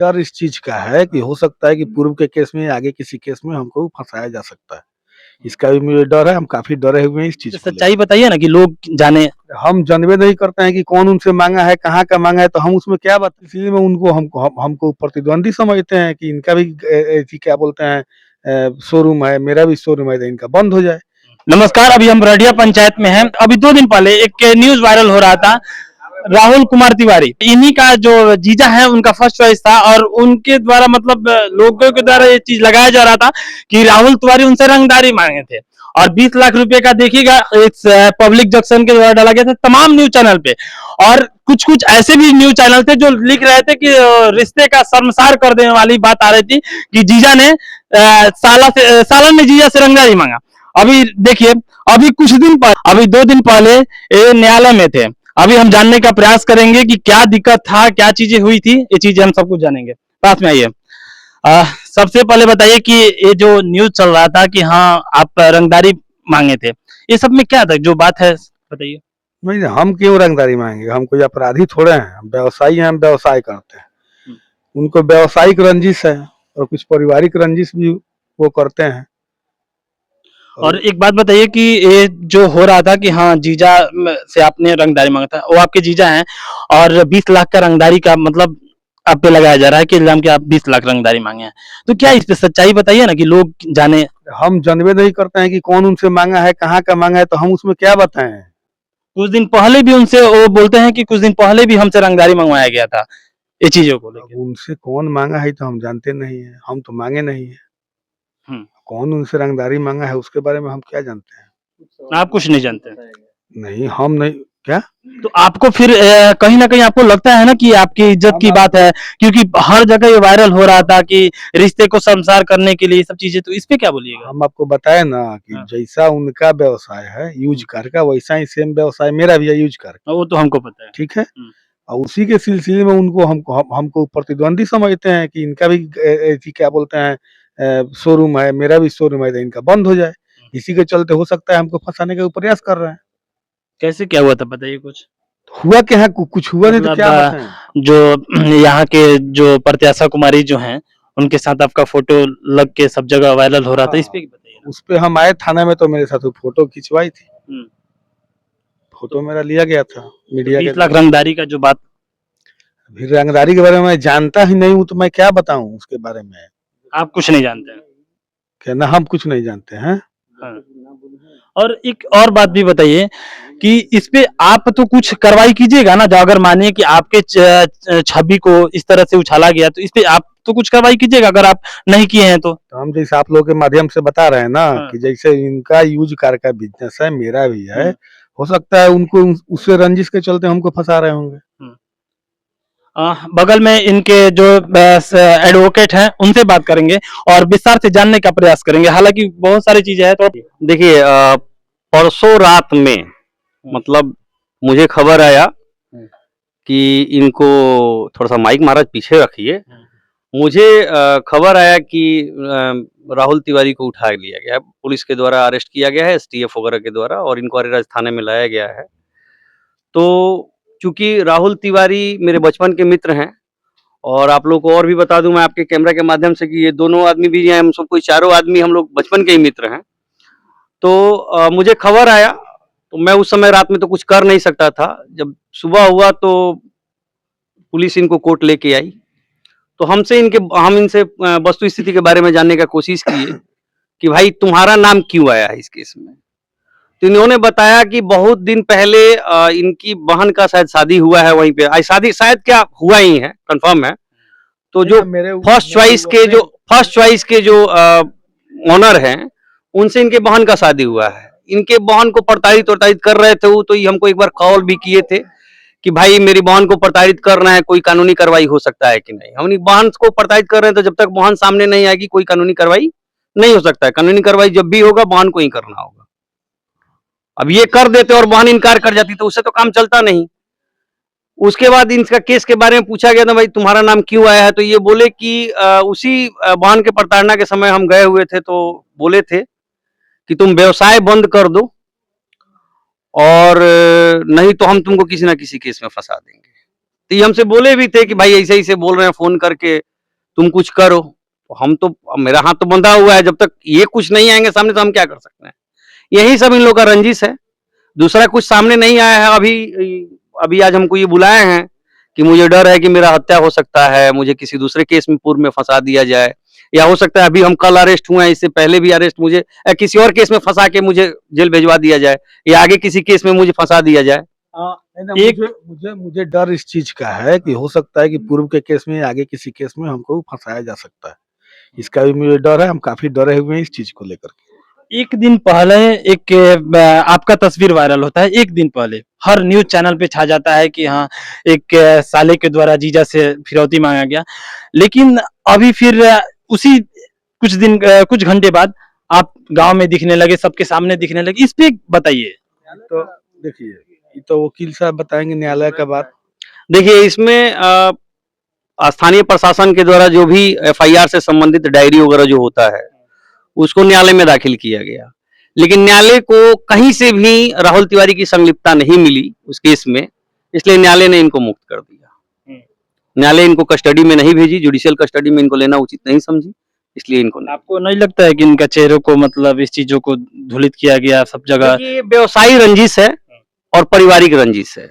डर इस चीज का है कि हो सकता है कि पूर्व के केस में आगे किसी केस में हमको फंसाया जा सकता है। इसका भी मुझे डर है, हम काफी डरे हुए हैं इस चीज को लेकर। सच्चाई बताइए ना कि लोग जाने। हम जानबे नहीं करते हैं कि कौन उनसे मांगा है, कहाँ का मांगा है, तो हम उसमें क्या बात, इसलिए में उनको हमको प्रतिद्वंदी समझते हैं कि इनका भी क्या बोलते हैं शोरूम है, मेरा भी शोरूम है, तो इनका बंद हो जाए। नमस्कार, अभी हम रडिया पंचायत में हैं। अभी 2 दिन पहले एक न्यूज वायरल हो रहा था, राहुल कुमार तिवारी इन्हीं का जो जीजा है उनका फर्स्ट चॉइस था, और उनके द्वारा मतलब लोगों के द्वारा ये चीज लगाया जा रहा था कि राहुल तिवारी उनसे रंगदारी मांगे थे, और 20 लाख रुपए का देखिएगा इस पब्लिक जंक्शन के द्वारा डाला गया था तमाम न्यूज चैनल पे। और कुछ कुछ ऐसे भी न्यूज चैनल थे जो लिख रहे थे कि रिश्ते का शर्मसार कर देने वाली बात आ रही थी कि जीजा ने सालन ने जीजा से रंगदारी मांगा। अभी देखिए, अभी 2 दिन पहले ये न्यायालय में थे। अभी हम जानने का प्रयास करेंगे कि क्या दिक्कत था, क्या चीजें हुई थी, ये चीजें हम सब कुछ जानेंगे। पास में आइए। सबसे पहले बताइए कि ये जो न्यूज चल रहा था कि हाँ आप रंगदारी मांगे थे, ये सब में क्या था जो बात है, बताइए। नहीं, हम क्यों रंगदारी मांगेंगे? हम कोई अपराधी थोड़े हैं, हम व्यवसायी हैं, हम व्यवसाय करते हैं। उनको व्यवसायिक रंजिश है और कुछ पारिवारिक रंजिश भी वो करते हैं। और एक बात बताइए कि ये जो हो रहा था कि हाँ जीजा से आपने रंगदारी मांगा था, वो आपके जीजा हैं, और 20 लाख का रंगदारी का मतलब आप पे लगाया जा रहा है कि इल्जाम कि आप 20 लाख रंगदारी मांगे हैं, तो क्या इस पे सच्चाई बताइए ना कि लोग जाने। हम जानबे नहीं करते हैं कि कौन उनसे मांगा है, कहाँ का मांगा है, तो हम उसमें क्या बताएं? कुछ दिन पहले भी उनसे वो बोलते हैं कि कुछ दिन पहले भी हमसे रंगदारी मंगवाया गया था ये चीजों को लेकर। उनसे कौन मांगा है तो हम जानते नहीं है, हम तो मांगे नहीं है। कौन उनसे रंगदारी मांगा है उसके बारे में हम क्या जानते हैं? आप कुछ नहीं जानते। नहीं, हम नहीं। क्या? तो आपको फिर कहीं ना कहीं आपको लगता है ना कि आपकी इज्जत की बात है, क्योंकि हर जगह ये वायरल हो रहा था कि रिश्ते को संसार करने के लिए सब चीजें, तो इस पे क्या बोलिएगा? हम आपको बताए ना कि हाँ। जैसा उनका व्यवसाय है यूज कार का, वैसा ही सेम व्यवसाय मेरा भी है यूज कार का। वो तो हमको पता है। ठीक है। और उसी के सिलसिले में उनको हमको प्रतिद्वंदी समझते हैं कि इनका भी क्या बोलते हैं शोरूम है, मेरा भी शोरूम है, तो इनका बंद हो जाए। इसी के चलते हो सकता है हमको फंसाने का प्रयास कर रहे हैं। कैसे क्या हुआ था बताइए कुछ। हुआ क्या है? कुछ हुआ नहीं तो मतलब क्या बताएं? जो यहाँ के जो प्रत्याशा कुमारी जो हैं उनके साथ आपका फोटो लग के सब जगह वायरल हो रहा था, इस पे बताइए ना। उस पे हम आए थाना में तो मेरे साथ वो फोटो खिंचवाई थी। फोटो मेरा लिया गया था मीडिया के। 20 लाख रंगदारी का जो बात। अभी रंगदारी के बारे में मैं जानता ही नहीं हूँ तो मैं क्या बताऊं उसके बारे में? आप कुछ नहीं जानते हैं। क्या ना, हम कुछ नहीं जानते हैं। हाँ। और एक और बात भी बताइए कि इस पे आप तो कुछ कार्रवाई कीजिएगा ना, जो अगर मानिए कि आपके छवि को इस तरह से उछाला गया, तो इस पे आप तो कुछ कार्रवाई कीजिएगा अगर आप नहीं किए हैं तो हम जैसे आप लोगों के माध्यम से बता रहे हैं ना कि जैसे इनका यूज कार का बिजनेस है, मेरा भी है, हो सकता है उनको उससे रंजिश के चलते हमको फंसा रहे होंगे। बगल में इनके जो एडवोकेट हैं उनसे बात करेंगे और विस्तार से जानने का प्रयास करेंगे, हालांकि बहुत सारी चीजें हैं। तो देखिए, परसों रात में मतलब मुझे खबर आया कि इनको थोड़ा सा माइक महाराज पीछे रखिए। मुझे खबर आया कि राहुल तिवारी को उठा लिया गया है, पुलिस के द्वारा अरेस्ट किया गया है, एसटीएफ वगैरह के द्वारा, और इनको अरेराज थाने में लाया गया है। तो चूंकि राहुल तिवारी मेरे बचपन के मित्र हैं, और आप लोग को और भी बता दूं मैं आपके कैमरा के माध्यम से कि ये दोनों आदमी भी हैं, हम सब कोई चारों आदमी हम लोग बचपन के ही मित्र हैं। तो मुझे खबर आया तो मैं उस समय रात में तो कुछ कर नहीं सकता था। जब सुबह हुआ तो पुलिस इनको कोर्ट लेके आई, तो हम इनसे वस्तु स्थिति के बारे में जानने का कोशिश किए कि भाई तुम्हारा नाम क्यों आया है इस केस में। तो इन्होंने बताया कि बहुत दिन पहले इनकी बहन का शायद शादी हुआ है वहीं पे, शादी शायद क्या हुआ ही है, कंफर्म है। तो जो फर्स्ट चॉइस के जो ऑनर हैं उनसे इनके बहन का शादी हुआ है। इनके बहन को प्रताड़ित कर रहे थे वो, तो हमको एक बार कॉल भी किए थे कि भाई मेरी बहन को प्रताड़ित कर रहे हैं, कोई कानूनी कार्रवाई हो सकता है कि नहीं। हम बहन को प्रताड़ित कर रहे हैं तो जब तक बहन सामने नहीं आएगी कोई कानूनी कार्रवाई नहीं हो सकता है। कानूनी कार्रवाई जब भी होगा बहन को ही करना होगा। अब ये कर देते और बहन इनकार कर जाती तो उससे तो काम चलता नहीं। उसके बाद इनका केस के बारे में पूछा गया था, भाई तुम्हारा नाम क्यों आया है, तो ये बोले कि उसी बहन के प्रताड़ना के समय हम गए हुए थे, तो बोले थे कि तुम व्यवसाय बंद कर दो और नहीं तो हम तुमको किसी ना किसी केस में फंसा देंगे। तो ये हमसे बोले भी थे कि भाई ऐसे ऐसे बोल रहे हैं फोन करके तुम कुछ करो। तो हम तो, मेरा हाथ तो बंधा हुआ है, जब तक ये कुछ नहीं आएंगे सामने तो हम क्या कर सकते हैं। यही सब इन लोग का रंजिश है, दूसरा कुछ सामने नहीं आया है। अभी आज हमको ये बुलाए हैं कि मुझे डर है कि मेरा हत्या हो सकता है, मुझे किसी दूसरे केस में पूर्व में फंसा दिया जाए, या हो सकता है अभी हम कल अरेस्ट हुए हैं, इससे पहले भी अरेस्ट मुझे किसी और केस में फंसा के मुझे जेल भिजवा दिया जाए, या आगे किसी केस में मुझे फंसा दिया जाए। एक मुझे मुझे डर इस चीज का है कि हो सकता है कि पूर्व के केस में आगे किसी केस में हमको फंसाया जा सकता है, इसका भी मुझे डर है। हम काफी डरे हुए हैं इस चीज को लेकर के। एक दिन पहले एक आपका तस्वीर वायरल होता है, एक दिन पहले हर न्यूज चैनल पे छा जाता है कि हाँ एक साले के द्वारा जीजा से फिरौती मांगा गया, लेकिन अभी फिर उसी कुछ घंटे बाद आप गांव में दिखने लगे, सबके सामने दिखने लगे, इस पे बताइए। तो देखिए, ये तो वकील साहब बताएंगे न्यायालय का बात। देखिए, इसमें स्थानीय प्रशासन के द्वारा जो भी एफआईआर से संबंधित डायरी वगैरह जो होता है उसको न्यायालय में दाखिल किया गया, लेकिन न्यायालय को कहीं से भी राहुल तिवारी की संलिप्तता नहीं मिली उस केस में, इसलिए न्यायालय ने इनको मुक्त कर दिया। न्यायालय इनको कस्टडी में नहीं भेजी, जुडिशियल कस्टडी में इनको लेना उचित नहीं समझी, इसलिए इनको नहीं। आपको नहीं लगता है कि इनका चेहरों को मतलब इस चीजों को धूलित किया गया सब जगह? ये व्यवसायी रंजिश है और पारिवारिक रंजिश है,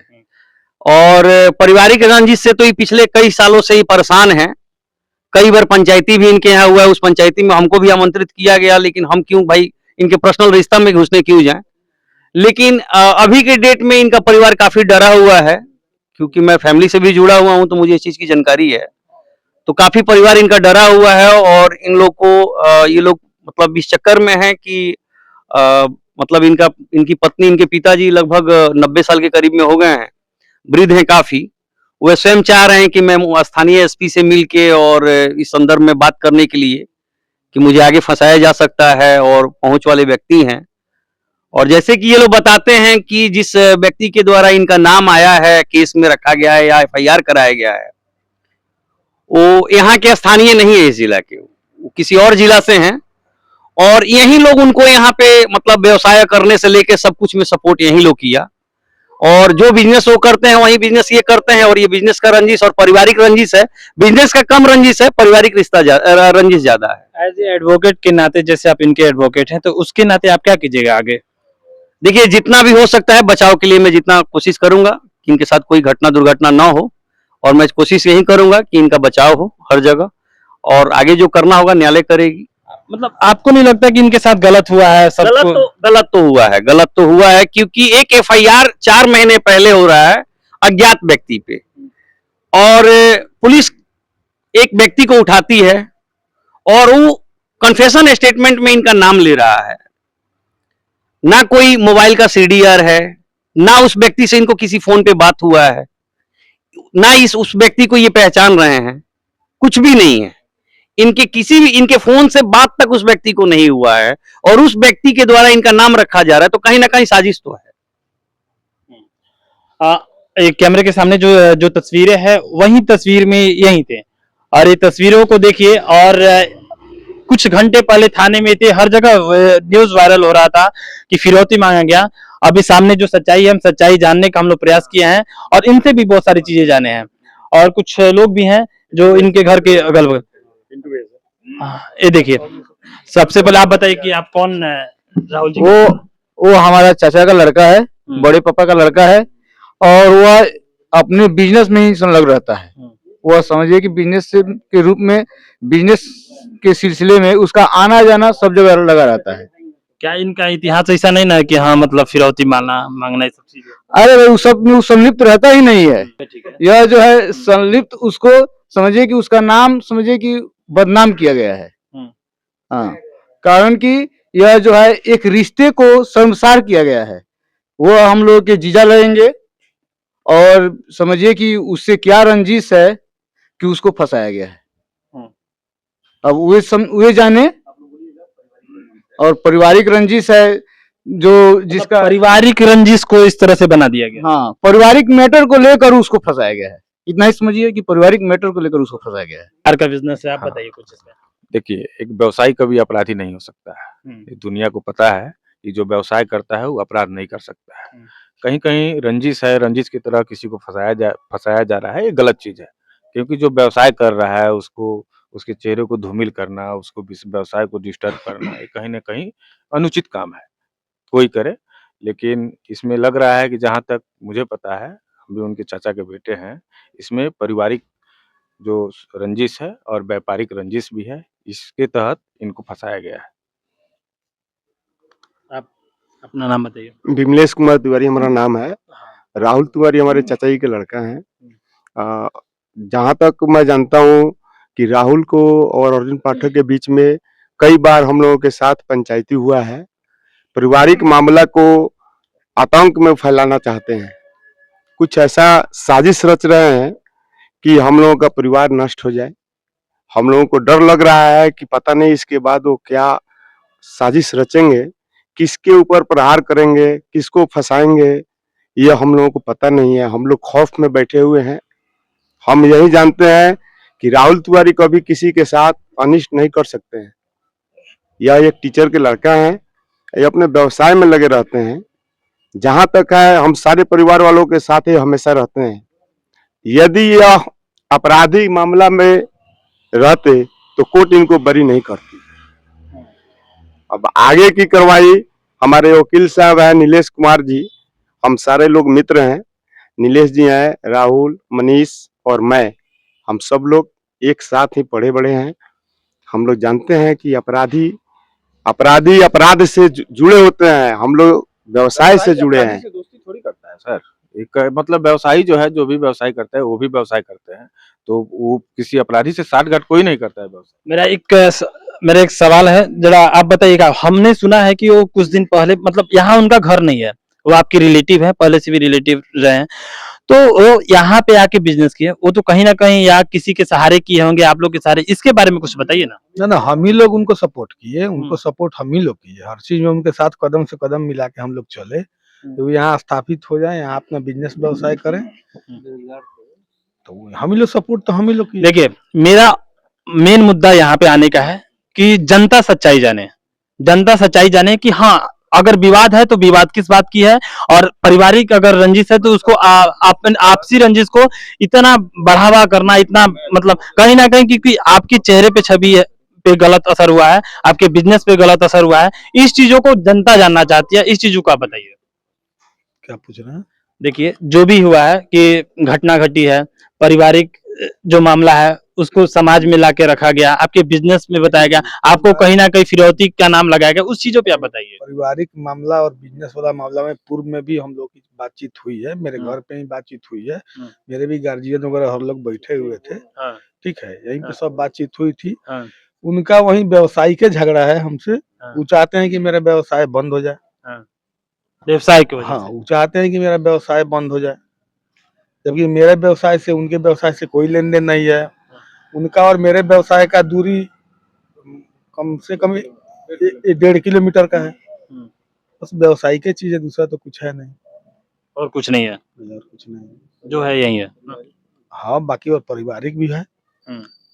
और पारिवारिक रंजिश से तो ये पिछले कई सालों से ही परेशान है। कई बार पंचायती भी इनके यहाँ हुआ है, उस पंचायती में हमको भी आमंत्रित किया गया, लेकिन हम क्यों भाई इनके पर्सनल रिश्ता में घुसने क्यों जाएं। लेकिन अभी के डेट में इनका परिवार काफी डरा हुआ है, क्योंकि मैं फैमिली से भी जुड़ा हुआ हूं तो मुझे इस चीज की जानकारी है। तो काफी परिवार इनका डरा हुआ है, और इन लोग को ये लोग मतलब इस चक्कर में है कि मतलब इनकी पत्नी, इनके पिताजी लगभग 90 साल के करीब में हो गए हैं, वृद्ध हैं काफी। वे स्वयं चाह रहे हैं कि मैं स्थानीय एसपी से मिलके और इस संदर्भ में बात करने के लिए कि मुझे आगे फंसाया जा सकता है, और पहुंच वाले व्यक्ति हैं। और जैसे कि ये लोग बताते हैं कि जिस व्यक्ति के द्वारा इनका नाम आया है, केस में रखा गया है या एफआईआर कराया गया है, वो यहाँ के स्थानीय नहीं है, इस जिला के, वो किसी और जिला से हैं, और यही लोग उनको यहाँ पे मतलब व्यवसाय करने से लेके सब कुछ में सपोर्ट यही लोग किया, और जो बिजनेस वो करते हैं वही बिजनेस ये करते हैं। और ये बिजनेस का रंजिश और पारिवारिक रंजिश है, बिजनेस का कम रंजिश है, पारिवारिक रिश्ता रंजिश ज्यादा है। एज ए एडवोकेट के नाते, जैसे आप इनके एडवोकेट हैं, तो उसके नाते आप क्या कीजिएगा आगे? देखिए, जितना भी हो सकता है बचाव के लिए मैं जितना कोशिश करूंगा कि इनके साथ कोई घटना दुर्घटना ना हो, और मैं कोशिश यही करूंगा कि इनका बचाव हो हर जगह, और आगे जो करना होगा न्यायालय करेगी। मतलब आपको नहीं लगता कि इनके साथ गलत हुआ है? गलत तो हुआ है, क्योंकि एक एफआईआर 4 महीने पहले हो रहा है अज्ञात व्यक्ति पे, और पुलिस एक व्यक्ति को उठाती है और वो कन्फेशन स्टेटमेंट में इनका नाम ले रहा है। ना कोई मोबाइल का सीडीआर है, ना उस व्यक्ति से इनको किसी फोन पे बात हुआ है, ना उस व्यक्ति को ये पहचान रहे हैं, कुछ भी नहीं है। इनके किसी भी इनके फोन से बात तक उस व्यक्ति को नहीं हुआ है, और उस व्यक्ति के द्वारा इनका नाम रखा जा रहा है, तो कहीं ना कहीं साजिश तो है। एक कैमरे के सामने जो तस्वीरें हैं, वही तस्वीर में यही थे, और ये तस्वीरों को देखिए। और कुछ घंटे पहले थाने में थे, हर जगह न्यूज वायरल हो रहा था कि फिरौती मांगा गया। अभी सामने जो सच्चाई है, हम सच्चाई जानने का हम लोग प्रयास किए हैं, और इनसे भी बहुत सारी चीजें जाने हैं। और कुछ लोग भी हैं जो इनके घर के अगल बगल। ये देखिए, सबसे पहले आप बताइए कि आप कौन है? राहुल जी? वो हमारा चाचा का लड़का है, बड़े पापा का लड़का है, और वह अपने बिजनेस में ही संलग्न रहता है। वह समझिए कि बिजनेस के रूप में, बिजनेस के सिलसिले में उसका आना जाना सब जगह लगा रहता है। क्या इनका इतिहास ऐसा नहीं ना कि हाँ मतलब फिरौती मांगना ये सब चीजें? अरे भाई, उस सब में वो संलिप्त रहता ही नहीं है। यह जो है संलिप्त, उसको समझिए कि उसका नाम समझिए कि बदनाम किया गया है। हाँ, कारण कि यह जो है एक रिश्ते को शर्मसार किया गया है। वो हम लोग के जीजा लगेंगे, और समझिए कि उससे क्या रंजिश है कि उसको फंसाया गया है। अब वे जाने। और पारिवारिक रंजिश है जो जिसका पारिवारिक रंजिश को इस तरह से बना दिया गया। हाँ, पारिवारिक मैटर को लेकर उसको फंसाया गया है। इतना ही समझिए कि पारिवारिक मैटर को लेकर उसको फंसाया गया है। कार का बिजनेस है, आप बताइए कुछ इसमें। देखिए, एक व्यवसायी कभी अपराधी नहीं हो सकता है। ये दुनिया को पता है कि जो व्यवसाय करता है वो अपराध नहीं कर सकता है। कहीं कहीं रंजिश है, रंजिश की तरह किसी को फंसाया जा रहा है, ये गलत चीज है। क्योंकि जो व्यवसाय कर रहा है उसको उसके चेहरे को धूमिल करना, उसको व्यवसाय को डिस्टर्ब करना, ये कहीं न कहीं अनुचित काम है, कोई करे। लेकिन इसमें लग रहा है कि जहाँ तक मुझे पता है, हम भी उनके चाचा के बेटे हैं, इसमें पारिवारिक जो रंजिश है और व्यापारिक रंजिश भी है, इसके तहत इनको फँसाया गया है। आप अपना नाम बताइए। विमलेश कुमार तिवारी हमारा नाम है। राहुल तिवारी हमारे चाचा जी के लड़का है। जहाँ तक मैं जानता हूँ कि राहुल को और अर्जुन पाठक के बीच में कई बार हम लोगों के साथ पंचायती हुआ है। पारिवारिक मामला को आतंक में फैलाना चाहते हैं। कुछ ऐसा साजिश रच रहे हैं कि हम लोगों का परिवार नष्ट हो जाए। हम लोगों को डर लग रहा है कि पता नहीं इसके बाद वो क्या साजिश रचेंगे, किसके ऊपर प्रहार करेंगे, किसको फंसाएंगे, ये हम लोगों को पता नहीं है। हम लोग खौफ में बैठे हुए हैं। हम यही जानते हैं कि राहुल तिवारी कभी किसी के साथ अनिष्ट नहीं कर सकते हैं। यह एक टीचर के लड़का है, ये अपने व्यवसाय में लगे रहते हैं। जहाँ तक है हम सारे परिवार वालों के साथ ही हमेशा रहते हैं। यदि यह आपराधिक मामला में रहते तो कोर्ट इनको बरी नहीं करती। अब आगे की कार्रवाई हमारे वकील साहब हैं नीलेश कुमार जी, हम सारे लोग मित्र हैं। नीलेश जी हैं, राहुल, मनीष और मैं, हम सब लोग एक साथ ही पढ़े बड़े हैं। हम लोग जानते हैं कि अपराधी अपराध से जुड़े होते हैं, हम लोग व्यवसाय से जुड़े हैं। दोस्ती थोड़ी करता है सर। एक मतलब व्यवसायी जो है, जो भी व्यवसाय करता है, वो भी व्यवसाय करते हैं, तो वो किसी अपराधी से साठगांठ कोई नहीं करता है व्यवसाय। मेरा एक सवाल है, जरा आप बताइएगा। हमने सुना है कि वो कुछ दिन पहले, मतलब यहाँ उनका घर नहीं है, वो आपके रिलेटिव है, पहले से भी रिलेटिव रहे हैं, तो वो यहाँ पे आके बिजनेस किए। वो तो कहीं ना कहीं या किसी के सहारे किए होंगे, आप लोग के सहारे। इसके बारे में कुछ बताइए ना। ना हम ही लोग उनको सपोर्ट किए, उनको सपोर्ट हम ही लोग किए। हर चीज में उनके साथ कदम से कदम मिला के हम लोग चले, तो यहाँ स्थापित हो जाए, यहाँ अपना बिजनेस व्यवसाय करें, तो हम ही लोग सपोर्ट तो हम ही लोग किए। देखिए, मेरा मेन मुद्दा यहाँ पे आने का है कि जनता सच्चाई जाने कि हाँ, अगर विवाद है तो विवाद किस बात की है, और पारिवारिक अगर रंजिश है तो उसको आपसी रंजिश को इतना बढ़ावा करना, इतना मतलब कहीं ना कहीं, क्योंकि आपके चेहरे पे छवि है, पे गलत असर हुआ है, आपके बिजनेस पे गलत असर हुआ है। इस चीजों को जनता जानना चाहती है। इस चीजों को आप बताइए। क्या पूछ रहे हैं? देखिए, जो भी हुआ है कि घटना घटी है, पारिवारिक जो मामला है उसको समाज में लाके रखा गया, आपके बिजनेस में बताया गया, आपको कहीं ना कहीं फिरौती का नाम लगाया गया, उस चीजों पे आप बताइए। पारिवारिक मामला और बिजनेस वाला मामला में पूर्व में भी हम लोग की बातचीत हुई है, मेरे घर पे ही बातचीत हुई है। मेरे भी गार्जियन वगैरह हर लोग बैठे हुए थे, ठीक है, यहीं पे सब बातचीत हुई थी। उनका वही व्यवसाय के झगड़ा है हमसे। वो चाहते हैं कि मेरा व्यवसाय बंद हो जाए, व्यवसाय की वजह से। हाँ, वो चाहते हैं कि मेरा व्यवसाय बंद हो जाए, जबकि मेरे व्यवसाय से उनके व्यवसाय से कोई लेन देन नहीं है। उनका और मेरे व्यवसाय का दूरी कम से कम 1.5 किलोमीटर का है। बस व्यवसायिक चीज है, दूसरा तो कुछ है नहीं। और कुछ नहीं है, और कुछ नहीं, जो है यही है। हाँ, बाकी और पारिवारिक भी है,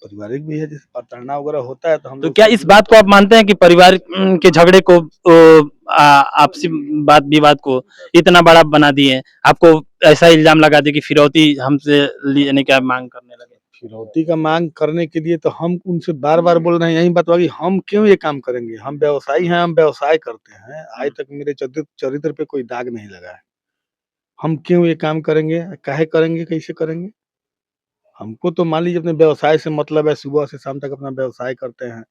जैसे प्रताड़ना वगैरह होता है तो हम तो लोग क्या इस बात को आप मानते हैं कि परिवार के झगड़े को, आपसी बात विवाद को इतना बड़ा बना दिए? आपको ऐसा इल्जाम लगा दिए कि फिरौती हमसे लेने का मांग करने लगे? फिरौती का मांग करने के लिए तो हम उनसे बार बार बोल रहे हैं, यही बात होगी, हम क्यों ये काम करेंगे? हम व्यवसायी हैं, हम व्यवसाय करते हैं। आज तक मेरे चरित्र पे कोई दाग नहीं लगा है। हम क्यों ये काम करेंगे? काहे करेंगे? कैसे करेंगे? हमको तो मान लीजिए अपने व्यवसाय से मतलब है, सुबह से शाम तक अपना व्यवसाय करते हैं,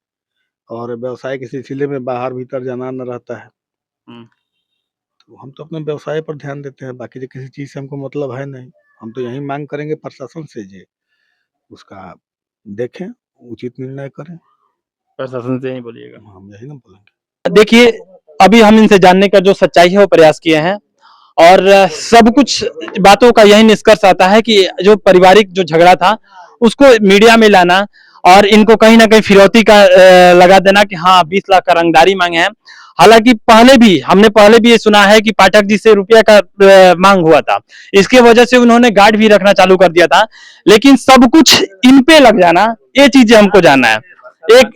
और व्यवसाय के सिलसिले में बाहर भीतर जाना न रहता है। तो हम तो अपने व्यवसाय पर ध्यान देते हैं, बाकी जो किसी चीज से हमको मतलब है नहीं। हम तो यही मांग करेंगे प्रशासन से, जे उसका देखें, उचित निर्णय करें। प्रशासन से नहीं बोलिएगा, हम यही ना बोलेंगे। देखिए, अभी हम इनसे जानने का जो सच्चाई है वो प्रयास किए हैं, और सब कुछ बातों का यही निष्कर्ष आता है कि जो पारिवारिक जो झगड़ा था उसको मीडिया में लाना, और इनको कहीं ना कहीं फिरौती का लगा देना कि हाँ 20 लाख का रंगदारी मांगे हैं। हालांकि हमने पहले भी ये सुना है कि पाठक जी से रुपया का मांग हुआ था, इसके वजह से उन्होंने गार्ड भी रखना चालू कर दिया था। लेकिन सब कुछ इन पे लग जाना, ये चीजें हमको जानना है।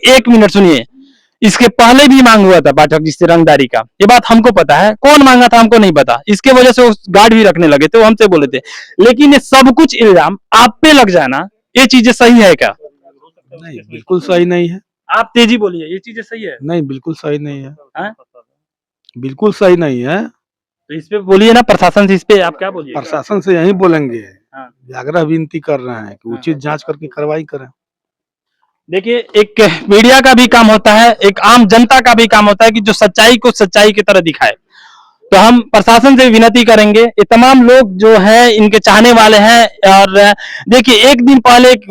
एक मिनट सुनिए, इसके पहले भी मांग हुआ था पाठक जी से रंगदारी का, ये बात हमको पता है। कौन मांगा था हमको नहीं पता, इसके वजह से वो गार्ड भी रखने लगे थे, वो हमसे बोले थे। लेकिन ये सब कुछ इल्जाम आप पे लग जाना, ये चीजें सही है क्या? सकते हैं नहीं उसके बिल्कुल सही नहीं है। आप तेजी बोलिए, ये चीजें सही है? नहीं बिल्कुल सही नहीं है। हाँ? बिल्कुल सही नहीं है। तो इस पे बोलिए ना, प्रशासन से इस पे आप क्या बोलिए? प्रशासन से यही बोलेंगे, हाँ। आग्रह विनती कर रहे हैं कि हाँ। उचित जांच करके कार्रवाई करें। देखिए, एक मीडिया का भी काम होता है, एक आम जनता का भी काम होता है कि जो सच्चाई को सच्चाई की तरह दिखाए। तो हम प्रशासन से विनती करेंगे, ये तमाम लोग जो हैं इनके चाहने वाले हैं। और देखिए, एक दिन पहले एक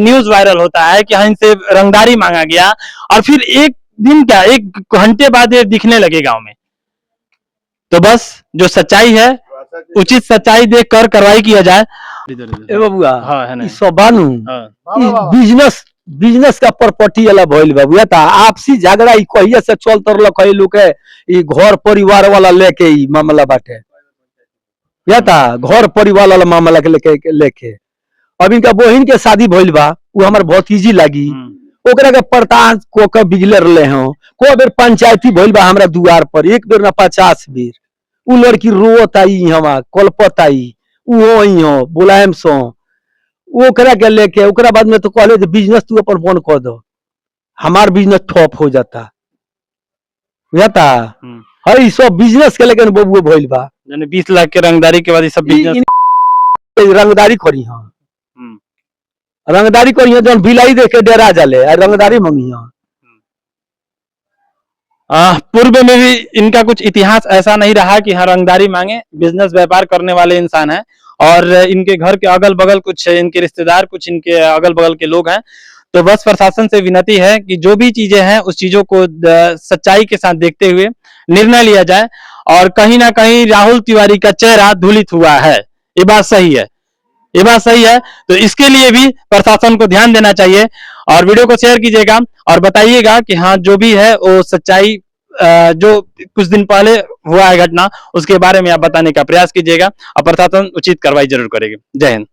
न्यूज वायरल होता है कि इनसे रंगदारी मांगा गया, और फिर एक दिन क्या, एक घंटे बाद ये दिखने लगे गांव में। तो बस जो सच्चाई है, उचित सच्चाई देखकर कार्रवाई किया जाए। ए बबुआ हाँ, है ना? ई सब बानू हाँ। ई बिजनेस का प्रॉपर्टी वाला भइल बा बुझा ता आपसी झगड़ा ई कहिया से चल तरलक है लोग के ई घर परिवार वाला लेके ई मामला बाटे या ता घर परिवार वाला मामला के लेके अब इनका बहिन के शादी भइल बा, वो हमर भतीजी लागी, ओकरा के प्रतान को के बिगले रहले हो। को बेर पंचायती भइल बा हमरा दुआर पर, एक बेर ना 50 बेर। उ लड़की रोत आई हवा कलपत आई, उ होई हो बुलाएम सो ओकरा के लेके ओकरा बाद में तो कहले जे बिजनेस तू अपन बंद कर दो, हमार बिजनेस ठप हो जाता बुझाता। हई सब बिजनेस के लेके बबुआ भइल बा, यानी 20 लाख के रंगदारी के बाद ये सब बिजनेस रंगदारी करी हां, रंगदारी करी जौन बिलाई देख के डेरा जाले आ रंगदारी मंगी हां। पूर्व में भी इनका कुछ इतिहास ऐसा नहीं रहा कि हाँ रंगदारी मांगे। बिजनेस व्यापार करने वाले इंसान हैं, और इनके घर के अगल बगल कुछ इनके रिश्तेदार, कुछ इनके अगल बगल के लोग हैं। तो बस प्रशासन से विनती है कि जो भी चीजें हैं उस चीजों को सच्चाई के साथ देखते हुए निर्णय लिया जाए। और कहीं ना कहीं राहुल तिवारी का चेहरा धूलित हुआ है, ये बात सही है, ये बात सही है। तो इसके लिए भी प्रशासन को ध्यान देना चाहिए। और वीडियो को शेयर कीजिएगा और बताइएगा कि हाँ जो भी है वो सच्चाई, जो कुछ दिन पहले हुआ है घटना, उसके बारे में आप बताने का प्रयास कीजिएगा, और प्रशासन उचित कार्रवाई जरूर करेगी। जय हिंद।